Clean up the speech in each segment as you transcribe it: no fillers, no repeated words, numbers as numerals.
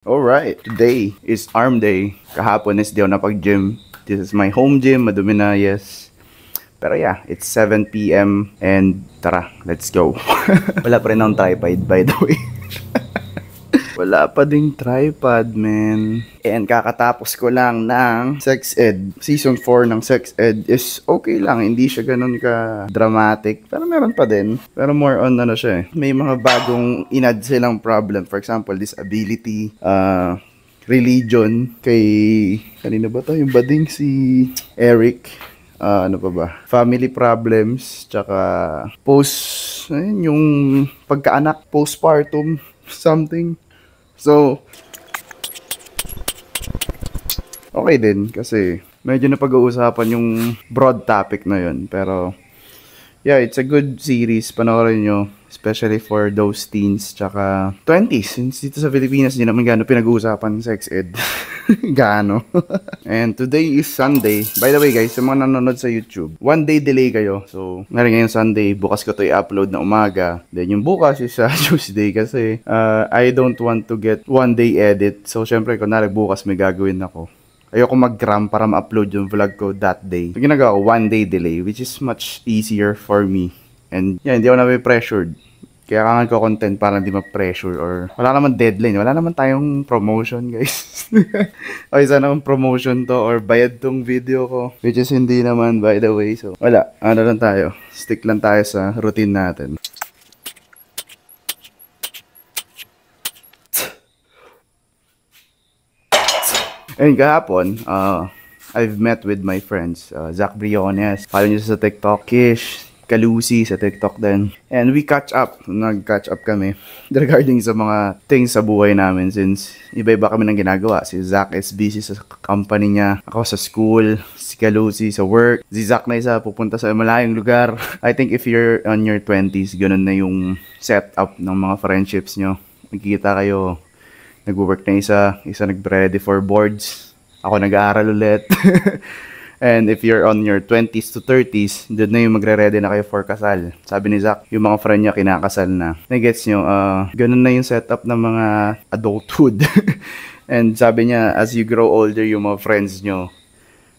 Alright, today is arm day. Kahapon is di ako napag-gym. This is my home gym, madumi na, yes. Pero yeah, it's 7 p.m. and tara, let's go. Wala pa rin akong tripod, by the way. Wala pa ding tripod, man. And kakatapos ko lang ng Sex Ed. Season 4 ng Sex Ed is okay lang. Hindi siya ganun ka dramatic. Pero meron pa din. Pero more on ano siya eh. May mga bagong inad silang problem. For example, disability, religion. Kanina ba to? Yung bading si Eric. Ano pa ba? Family problems. Tsaka ayun, yung pagkaanak, postpartum, something. So, okay din kasi medyo napag-uusapan yung broad topic na yun. Pero, yeah, it's a good series. Panoorin nyo. Especially for those teens tsaka 20s. Since dito sa Pilipinas, di naman gaano pinag-uusapan sex ed. Gaano. And today is Sunday. By the way guys, sa mga nanonood sa YouTube, 1 day delay kayo. So, ngayon Sunday, bukas ko to i-upload na umaga. Then yung bukas is sa Tuesday kasi I don't want to get 1 day edit. So, syempre, kunwari bukas may gagawin ako. Ayoko mag-gram para ma-upload yung vlog ko that day. So, ginagawa ko 1 day delay, which is much easier for me. And yeah, hindi ako na-pressured. Kaya kailangan ko content para hindi ma-pressure or wala naman deadline. Wala naman tayong promotion, guys. Okay, sana kung promotion to or bayad tong video ko. Which is hindi naman, by the way. So, wala. Ano lang tayo. Stick lang tayo sa routine natin. And kahapon, I've met with my friends. Zach Briones. Follow nyo sa TikTok. Kish. Kalusi sa TikTok din. And we catch up. Nag-catch up kami regarding sa mga things sa buhay namin since iba-iba kami ng ginagawa. Si Zach is busy sa company niya. Ako sa school. Si Kalusi sa work. Si Zach na isa pupunta sa malayong lugar. I think if you're on your 20s, ganun na yung setup ng mga friendships nyo. Magkikita kayo. Nag-work na isa nag-ready for boards. Ako nag-aaral ulit. And if you're on your 20s to 30s, doon na yung magre-ready na kayo for kasal. Sabi ni Zach, yung mga friend niya kinakasal na. Nagets nyo, ganun na yung setup ng mga adulthood. And sabi niya, as you grow older, yung mga friends nyo,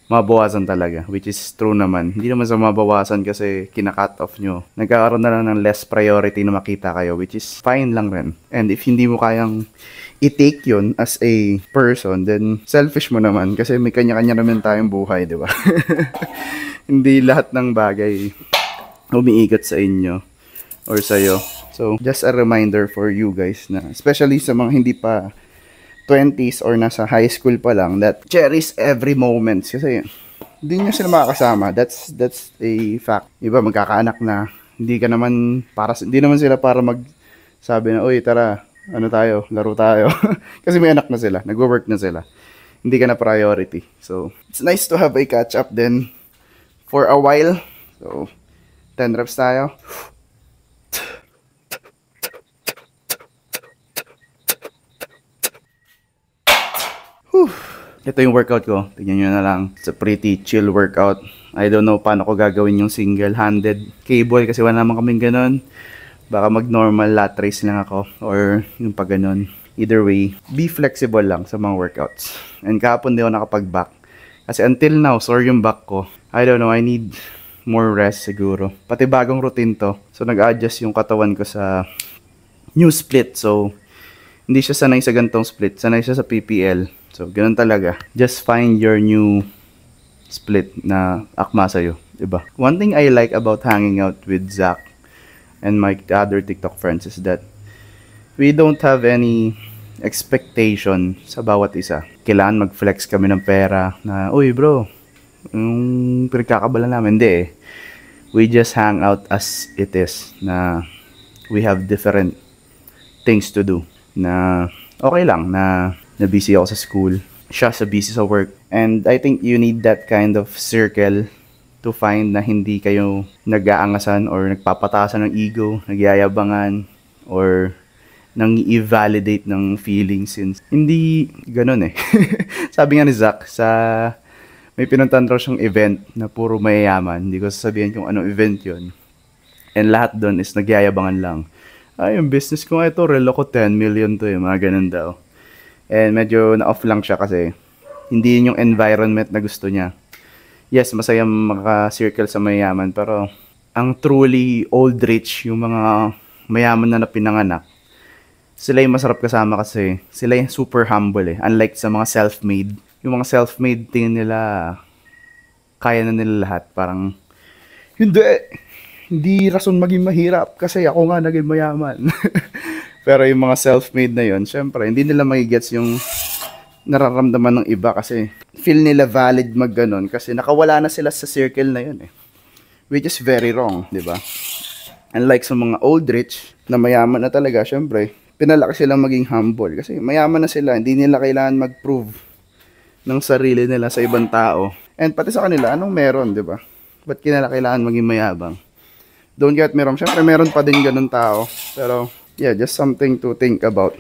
mabawasan talaga. Which is true naman. Hindi naman sa mabawasan kasi kina-cut off nyo. Nagkakaroon na lang ng less priority na makita kayo, which is fine lang rin. And if hindi mo kayang i-take yun as a person, then selfish mo naman kasi may kanya-kanya naman tayong buhay, di ba? Hindi lahat ng bagay umiikot sa inyo or sa'yo. So, just a reminder for you guys na, especially sa mga hindi pa 20s or nasa high school pa lang, that cherish every moment kasi hindi nyo sila makakasama. That's a fact. Iba, magkakaanak na, hindi naman sila para sabi na, uy, tara, ano tayo, laro tayo. Kasi may anak na sila, nagwo-work na sila. Hindi ka na priority. So, it's nice to have a catch up then for a while. So, 10 reps tayo. Whew. Ito yung workout ko. Tignan nyo na lang. It's a pretty chill workout. I don't know paano ko gagawin yung single-handed cable kasi wala naman kaming ganun. Baka mag-normal lat raise lang ako or yung pag ganun. Either way, be flexible lang sa mga workouts. And kahapon di ako nakapag-back. Kasi until now, sore yung back ko. I don't know, I need more rest siguro. Pati bagong routine to. So nag-adjust yung katawan ko sa new split. So hindi siya sanay sa gantong split. Sanay siya sa PPL. So ganun talaga. Just find your new split na akma sa'yo. Diba? One thing I like about hanging out with Zach and my other TikTok friends is that we don't have any expectation sa bawat isa. Kailangan mag-flex kami ng pera na, uy bro, yung pinagkakabala namin. Hindi eh. We just hang out as it is na we have different things to do. Na okay lang na busy ako sa school. Siya sa busy sa work. And I think you need that kind of circle to find na hindi kayo nag-aangasan or nagpapatasan ng ego, nagyayabangan, or nang i-validate ng feelings since hindi ganun eh. Sabi nga ni Zach, may pinuntahan raw siyang event na puro mayayaman. Hindi ko sasabihin kung anong event yon. And lahat doon is nagyayabangan lang. Yung business ko nga ito, relo ko 10 million to mga ganun daw. And medyo na-off lang siya kasi hindi yun yung environment na gusto niya. Yes, masaya maka-circle sa mayaman, pero ang truly old rich, yung mga mayaman na pinanganak, sila yung masarap kasama kasi sila yung super humble eh. Unlike sa mga self-made. Yung mga self-made, tingin nila kaya na nila lahat. Parang, hindi rason maging mahirap kasi ako nga naging mayaman. Pero yung mga self-made na yon, syempre, hindi nila magigets yung nararamdaman ng iba kasi feel nila valid magganon kasi nakawala na sila sa circle na yun eh. Which is very wrong, di ba? Unlike sa mga old rich na mayaman na talaga, syempre, pinalaki silang maging humble kasi mayaman na sila, hindi nila kailangan mag-prove ng sarili nila sa ibang tao. And pati sa kanila, anong meron, di ba? Ba't kailangan maging mayabang? Don't get me wrong, syempre meron pa din ganun tao. Pero, yeah, just something to think about.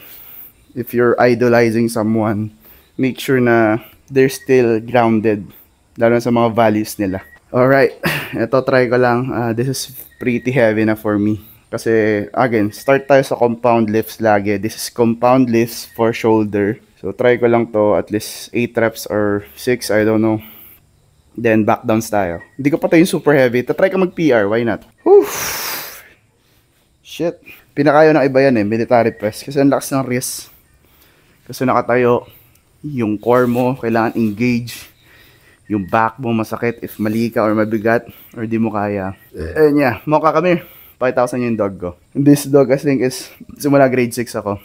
If you're idolizing someone, make sure na they're still grounded, lalo sa mga values nila. Alright, ito try ko lang. This is pretty heavy na for me. Kasi, again, start tayo sa compound lifts lagi. This is compound lifts for shoulder. So, try ko lang to at least 8 reps or 6, I don't know. Then, back downs tayo. Hindi ko pa tayo yung super heavy. Try ko mag-PR, why not? Whew! Shit. Pinakayo ng iba yan eh, military press. Kasi ang lakas ng wrist. Kasi nakatayo, yung core mo, kailangan engage. Yung back mo masakit if mali ka or mabigat or di mo kaya. And yeah, Mocha, come here. Pakita ko sa inyo yung dog ko. This dog I think is simula grade 6 ako.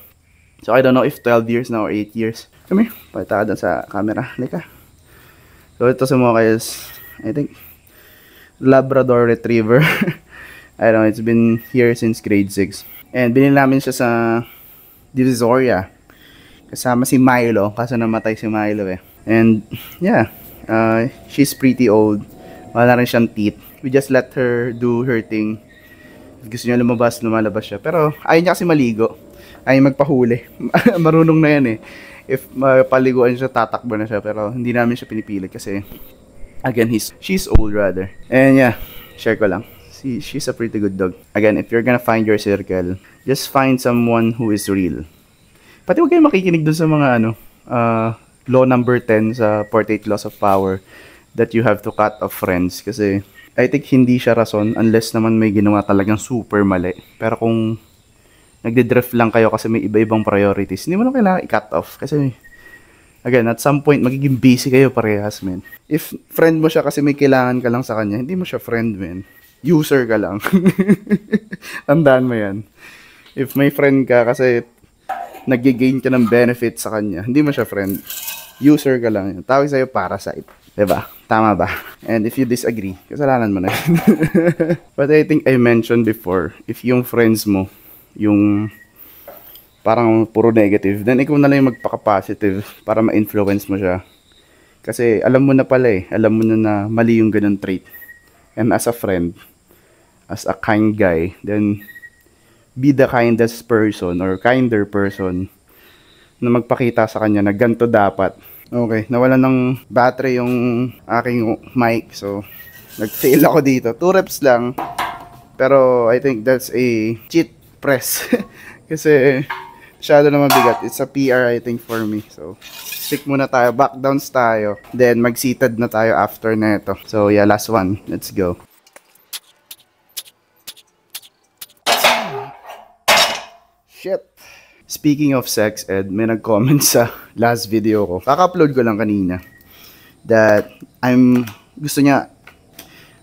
So I don't know if 12 years now or 8 years. Come here. Pakita ka dun sa camera. Lika. So ito si Mocha is, I think, Labrador Retriever. I don't know, it's been here since grade 6. And binili namin siya sa Divisoria. Kasama si Milo, kaso namatay si Milo eh. And yeah, she's pretty old. Wala rin siyang teeth. We just let her do her thing. If gusto niya lumabas, lumalabas siya. Pero ayaw niya kasi maligo. Ayaw magpahuli. Marunong na yan eh. If mapaliguan siya, tatakbo na siya. Pero hindi namin siya pinipilit kasi, again, she's old rather. And yeah, share ko lang. She's a pretty good dog. Again, if you're gonna find your circle, just find someone who is real. Pati huwag kayo makikinig dun sa mga law number 10 sa 48 Laws of Power that you have to cut off friends. Kasi I think hindi siya rason unless naman may ginawa talagang super mali. Pero kung nagde-drift lang kayo kasi may iba-ibang priorities, hindi mo na kailangan i-cut off. Kasi again, at some point, magiging busy kayo parehas, man. If friend mo siya kasi may kailangan ka lang sa kanya, hindi mo siya friend, man. User ka lang. Tandaan mo yan. If may friend ka kasi nag-gain ka ng benefit sa kanya, hindi mo siya friend. User ka lang. Tawag sa'yo parasite. Diba? Tama ba? And if you disagree, kasalanan mo na yun. But I think I mentioned before, if yung friends mo, yung parang puro negative, then ikaw na lang yung magpaka-positive para ma-influence mo siya. Kasi alam mo na pala eh. Alam mo na mali yung ganun trait. And as a friend, as a kind guy, then be the kindest person or kinder person na magpakita sa kanya na ganito dapat. Okay, nawalan ng battery yung aking mic. So, nag-fail ako dito. 2 reps lang. Pero I think that's a cheat press. Kasi masyado na mabigat. It's a PR I think for me. So, stick muna tayo. Back downs tayo. Then, mag-seated na tayo after na ito. So, yeah, last one. Let's go. Shit. Speaking of sex ed, may nag-comment sa last video ko. Kaka-upload ko lang kanina. That gusto niya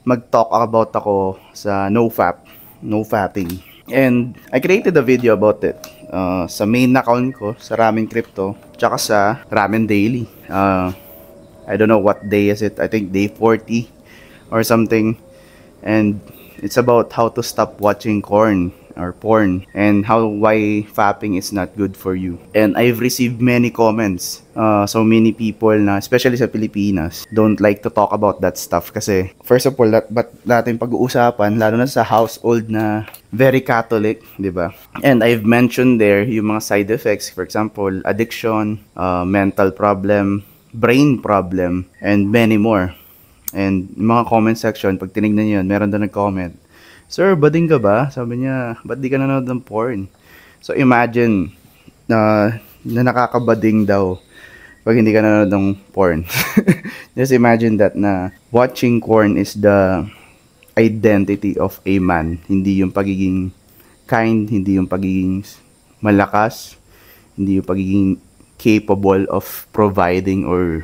mag-talk about ako sa no-fap. No-fapping. And I created a video about it. Sa main account ko, sa Ramen Crypto, tsaka sa Ramen Daily. I don't know what day is it. I think day 40 or something. And it's about how to stop watching porn and why fapping is not good for you. And I've received many comments. So many people na, especially sa Pilipinas, don't like to talk about that stuff kasi first of all, ba't natin pag-uusapan lalo na sa household na very Catholic, di ba? And I've mentioned there yung mga side effects, for example, addiction, mental problem, brain problem, and many more. And yung mga comment section, pag tinignan nyo yun, meron doon nag-comment, "Sir, bading ka ba?" Sabi niya, "Ba't di ka nanonood ng porn?" So imagine, na nakakabading daw pag hindi ka nanonood ng porn. Just imagine that na watching porn is the identity of a man. Hindi yung pagiging kind, hindi yung pagiging malakas, hindi yung pagiging capable of providing or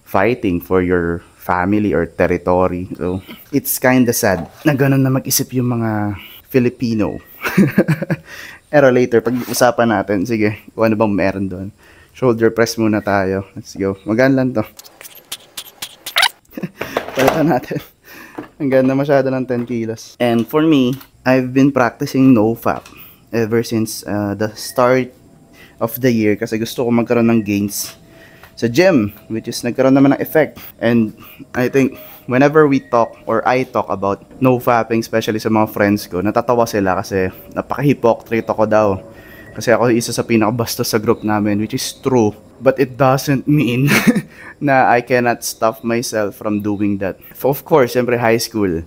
fighting for your family or territory. So, it's kinda sad na ganun na mag-isip yung mga Filipino. Pero later, pag-usapan natin, sige, kung ano bang meron doon. Shoulder press muna tayo. Let's go. Magaan lang to. Palitan natin. Ang ganda masyado ng 10 kilos. And for me, I've been practicing NoFap ever since the start of the year kasi gusto ko magkaroon ng gains sa gym, which is nagkaroon naman ng effect. And I think whenever we talk or I talk about NoFapping, especially sa mga friends ko, natatawa sila kasi napaka-hypocrite ako daw. Kasi ako isa sa pinakabastos sa group namin, which is true. But it doesn't mean na I cannot stop myself from doing that. Of course, siyempre high school.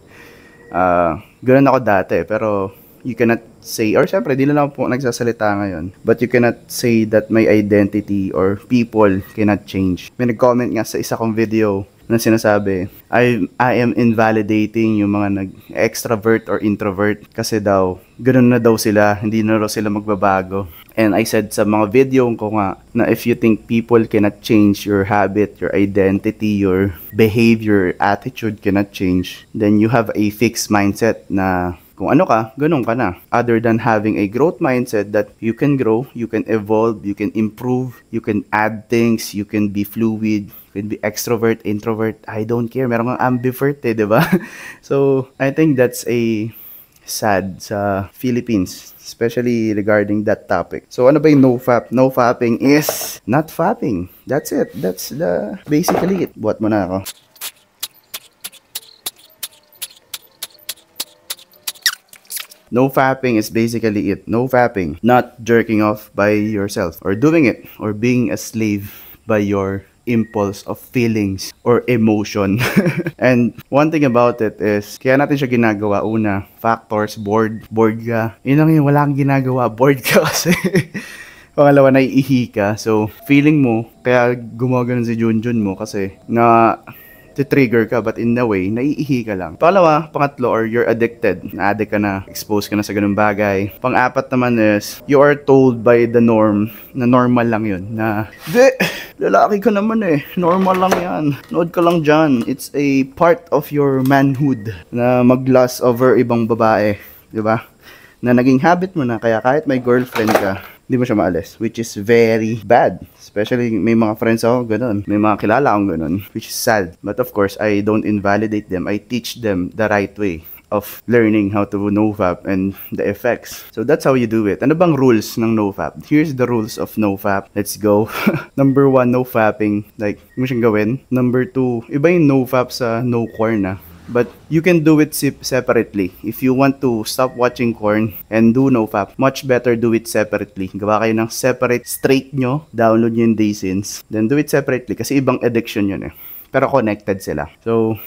Ganun ako dati, pero you cannot say, or syempre, di lang ako po nagsasalita ngayon, but you cannot say that my identity or people cannot change. May nag-comment nga sa isa kong video na sinasabi, I am invalidating yung mga nag-extrovert or introvert kasi daw, ganun na daw sila, hindi na daw sila magbabago. And I said sa mga video ko nga na if you think people cannot change your habit, your identity, your behavior, attitude cannot change, then you have a fixed mindset na kung ano ka, ganun ka na. Other than having a growth mindset that you can grow, you can evolve, you can improve, you can add things, you can be fluid, you can be extrovert, introvert, I don't care. Meron kang ambivert di ba? So, I think that's a sad sa Philippines, especially regarding that topic. So, ano ba yung NoFap? NoFapping is not fapping. That's it. That's the basically it. Buhat mo na ako. NoFapping is basically it. NoFapping, not jerking off by yourself or doing it or being a slave by your impulse of feelings or emotion. And one thing about it is, kaya natin siya ginagawa, una, factors, bored ka. Yun lang yun, wala kang ginagawa, bored ka kasi. Pangalawa, naiihi ka. So, feeling mo, kaya gumagano si Junjun mo kasi na trigger ka, but in a way, naiihi ka lang. Pangalawa, pangatlo, or you're addicted. Na-addict ka na, exposed ka na sa ganung bagay. Pang-apat naman is, you are told by the norm na normal lang yun. Na, di, lalaki ka naman eh. Normal lang yan. Nood ka lang dyan. It's a part of your manhood na mag-lust over ibang babae. Diba? Na naging habit mo na, kaya kahit may girlfriend ka, di mo siya maalis, which is very bad. Especially may mga friends ako ganun, may mga kilala akong ganun, which is sad. But of course, I don't invalidate them. I teach them the right way of learning how to NoFap and the effects. So that's how you do it. Ano bang rules ng NoFap? Here's the rules of NoFap. Let's go. Number 1, NoFapping. Like, mo siyang gawin. Number 2, iba yung NoFap sa no corn na. But you can do it separately. If you want to stop watching corn and do NoFap, much better do it separately. Gawa kayo ng separate straight nyo, download nyo yung Daysins, then do it separately kasi ibang addiction yun eh. Pero connected sila. So,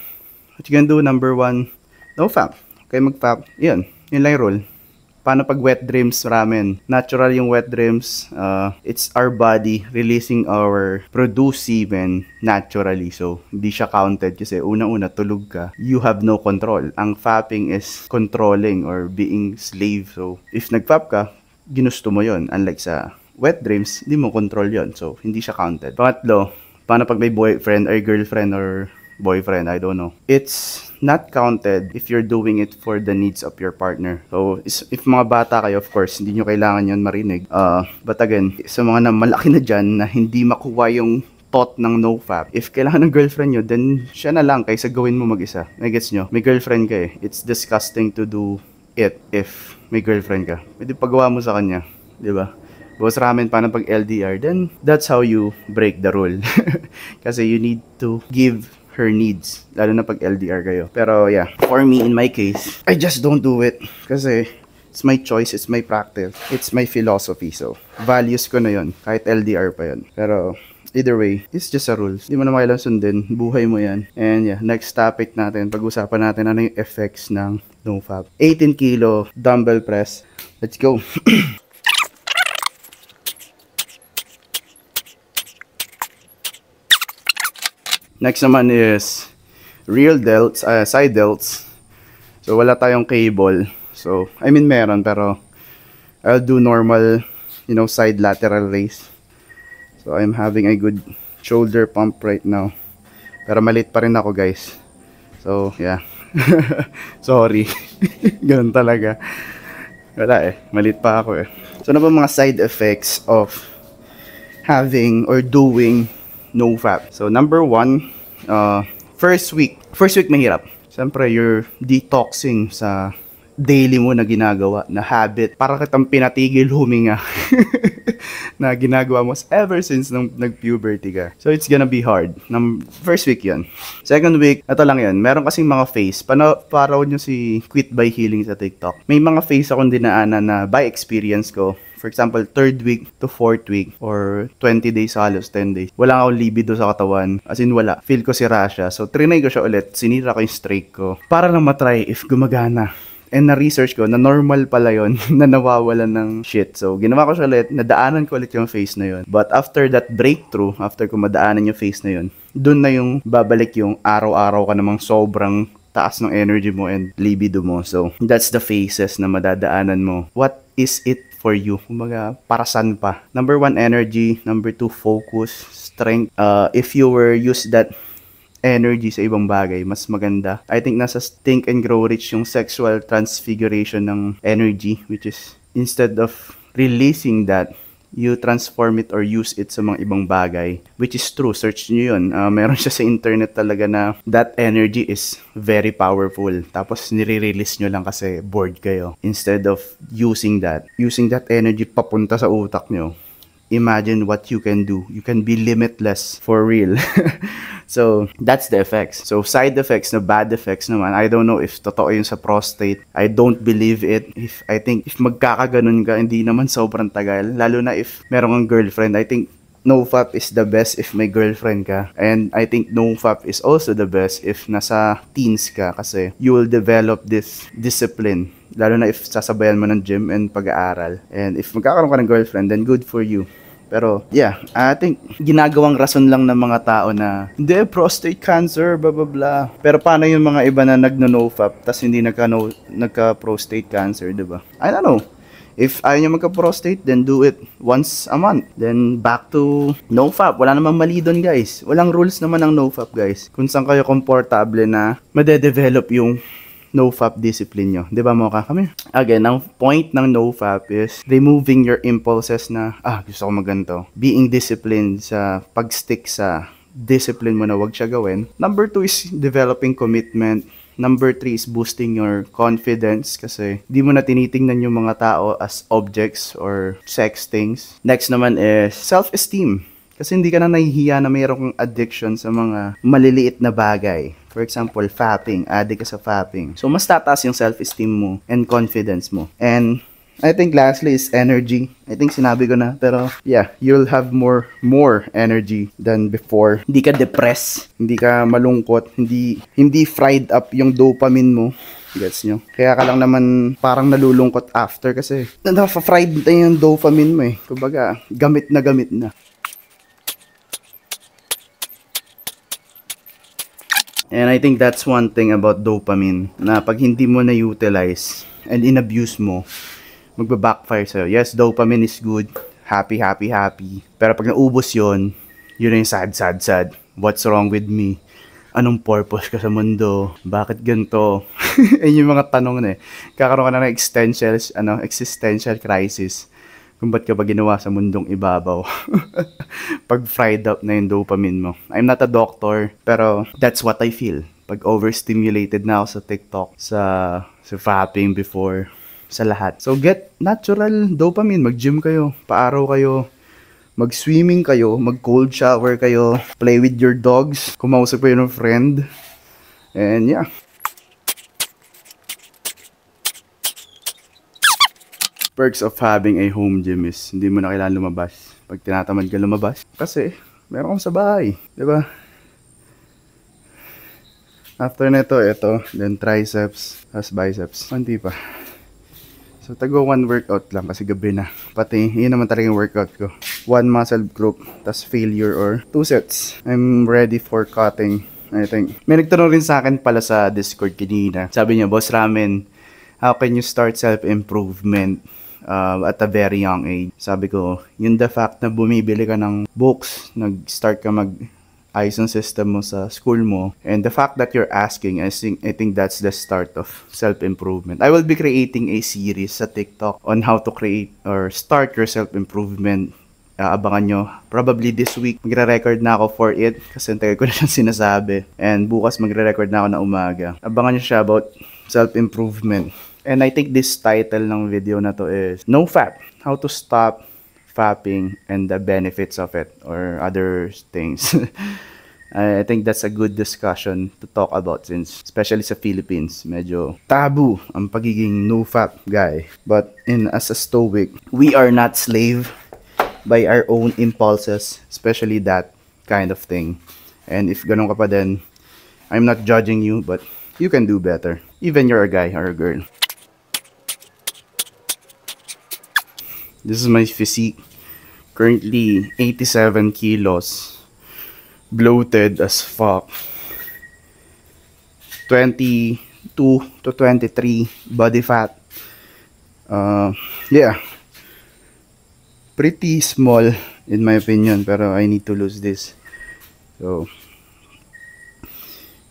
what you can do, number 1, NoFap. Okay, mag-fap. Yun lang yung rule. Paano pag wet dreams ramen? Natural yung wet dreams. It's our body releasing our produced semen naturally. So, hindi siya counted kasi unang-una tulog ka. You have no control. Ang fapping is controlling or being slave. So, if nag-fap ka, ginusto mo yon. Unlike sa wet dreams, hindi mo control yon. So, hindi siya counted. Pangatlo, paano pag may boyfriend or girlfriend or boyfriend, I don't know. It's not counted if you're doing it for the needs of your partner. So, if mga bata kayo, of course, hindi nyo kailangan yun marinig. But again, sa mga na malaki na dyan na hindi makuha yung thought ng NoFap, if kailangan ng girlfriend nyo, then siya na lang kaysa gawin mo mag-isa. May gets nyo? May girlfriend ka eh. It's disgusting to do it if may girlfriend ka. Pwede pagawa mo sa kanya. Diba? Boss ramen paano pag LDR, then that's how you break the rule. Kasi you need to give her needs, lalo na pag LDR kayo. Pero yeah, for me, in my case, I just don't do it kasi it's my choice, it's my practice, it's my philosophy. So, values ko na yun, kahit LDR pa yun. Pero either way, it's just a rules. Hindi mo na makailang sundin, buhay mo yan. And yeah, next topic natin, pag-usapan natin ano yung effects ng NoFap. 18 kilo dumbbell press. Let's go. Next naman is real delts, side delts. So wala tayong cable. So I mean meron, pero I'll do normal, side lateral raise. So I'm having a good shoulder pump right now. Pero malit pa rin ako, guys. So yeah. Sorry. Ganun talaga. Wala malit pa ako So ano ba mga side effects of having or doing NoFap? So number one, first week mahirap. Siyempre, you're detoxing sa daily mo na ginagawa, na habit. Para kitang pinatigil huminga na ginagawa mo ever since nung nag-puberty ka. So, it's gonna be hard. First week yun. Second week, ito lang yun. Meron kasing mga phase. Paraw nyo si Quit by Healing sa TikTok. May mga phase akong dinaanan na by experience ko. For example, 3rd week to 4th week or 20 days halos, 10 days. Wala akong libido sa katawan. As in, wala. Feel ko sira siya. So, trinay ko siya ulit. Sinira ko yung streak ko. Para lang matry if gumagana. And na-research ko na normal pala yon na nawawalan ng shit. So, ginawa ko siya ulit. Nadaanan ko ulit yung phase na yon. But after that breakthrough, after ko madaanan yung phase na yon, dun na yung babalik yung araw-araw ka namang sobrang taas ng energy mo and libido mo. So, that's the phases na madadaanan mo. What is it for you? Kumbaga, para saan pa? Number 1, energy. Number 2, focus, strength. If you were use that energy sa ibang bagay, mas maganda. I think nasa Think and Grow Rich yung sexual transfiguration ng energy, which is instead of releasing that, you transform it or use it sa mga ibang bagay, which is true. Search nyo yun. Meron siya sa internet talaga na that energy is very powerful. Tapos nire-release nyo lang kasi bored kayo. Instead of using that energy papunta sa utak nyo, imagine what you can do. You can be limitless for real. So, that's the effects. So, side effects na bad effects naman, I don't know if totoo yun sa prostate. I don't believe it. I think if magkakaganon ka, hindi naman sobrang tagal. Lalo na if meron kang girlfriend. I think NoFap is the best if may girlfriend ka. And I think NoFap is also the best if nasa teens ka, kasi you will develop this discipline. Lalo na if sasabayan mo ng gym and pag-aaral. And if magkakaroon ka ng girlfriend, then good for you. Pero, yeah, I think ginagawang rason lang ng mga tao na hindi, prostate cancer, blah, blah, blah. Pero paano yung mga iba na nagno-NoFap tas hindi nagka-prostate cancer, diba? I don't know. If ayaw nyo magka-prostate, then do it once a month. Then, back to NoFap. Wala namang mali doon, guys. Walang rules naman ng NoFap, guys. Kung saan kayo komportable na madedevelop yung NoFap discipline nyo. Diba, Mocha? Kami. Again, ang point ng NoFap is removing your impulses na, gusto ko maganto. Being disciplined sa pag-stick sa discipline mo na wag siya gawin. Number 2 is developing commitment. Number 3 is boosting your confidence, kasi di mo na tinitingnan yung mga tao as objects or sex things. Next naman is self-esteem. Kasi hindi ka na nahihiya na mayroong addiction sa mga maliliit na bagay. For example, fapping. Addict ka sa fapping. So, mas tataas yung self-esteem mo and confidence mo. And I think lastly is energy. I think sinabi ko na. Pero yeah, you'll have more energy than before. Hindi ka depressed. Hindi ka malungkot. Hindi fried up yung dopamine mo. Gets nyo? Kaya ka lang naman parang nalulungkot after kasi na-fried na yung dopamine mo Kumbaga, gamit na. And I think that's one thing about dopamine, na pag hindi mo na-utilize and in-abuse mo, magba-backfire sa'yo. Yes, dopamine is good. Happy. Pero pag naubos yun na yung sad. What's wrong with me? Anong purpose ka sa mundo? Bakit ganito? Ayun yung mga tanong na Kakaroon ka na ng existential crisis. Kung ba't ka ba ginawa sa mundong ibabaw? Pag fried up na yung dopamine mo. I'm not a doctor, pero that's what I feel. Pag overstimulated na ako sa TikTok, sa fapping before, sa lahat. So get natural dopamine. Mag-gym kayo, paaraw kayo, mag-swimming kayo, mag-cold shower kayo, play with your dogs, kumausap kayo ng friend. And yeah. Perks of having a home gym is hindi mo na kailangan lumabas. Pag tinatamad ka lumabas, kasi meron kang sa bahay, diba? After nito, ito, then triceps, as biceps, konti pa. So, tago one workout lang kasi gabi na. Pati, yun naman talaga yung workout ko. One muscle group, tas failure or 2 sets. I'm ready for cutting, I think. May nagtanong rin sa akin pala sa Discord kanina. Sabi niya, Boss Ramen, how can you start self-improvement at a very young age? Sabi ko, yun the fact na bumibili ka ng books, nag-start ka ayos ang system mo sa school mo, and the fact that you're asking, I think that's the start of self-improvement. I will be creating a series sa TikTok on how to create or start your self-improvement. Abangan nyo. Probably this week, magre-record na ako for it kasi tagal ko na siyang sinasabi. And bukas magre-record na ako na umaga. Abangan nyo siya about self-improvement. And I think this title ng video na to is No Fap. How to stop fapping and the benefits of it or other things. I think that's a good discussion to talk about since especially sa Philippines, medyo taboo ang pagiging no fap guy. But as a stoic, we are not slave by our own impulses, especially that kind of thing. And if ganun ka pa din, I'm not judging you, but you can do better. Even you're a guy or a girl. This is my physique. Currently 87 kilos. Bloated as fuck. 22 to 23 body fat. Yeah. Pretty small in my opinion, pero I need to lose this. So,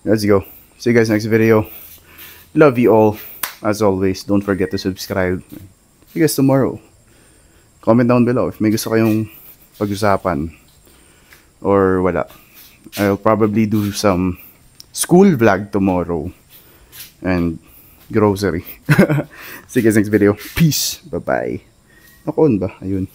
let's go. See you guys next video. Love you all. As always, don't forget to subscribe. See you guys tomorrow. Comment down below if may gusto kayong pag-usapan or wala. I'll probably do some school vlog tomorrow and grocery. See you guys next video. Peace. Bye-bye. Ako ba? Ayun.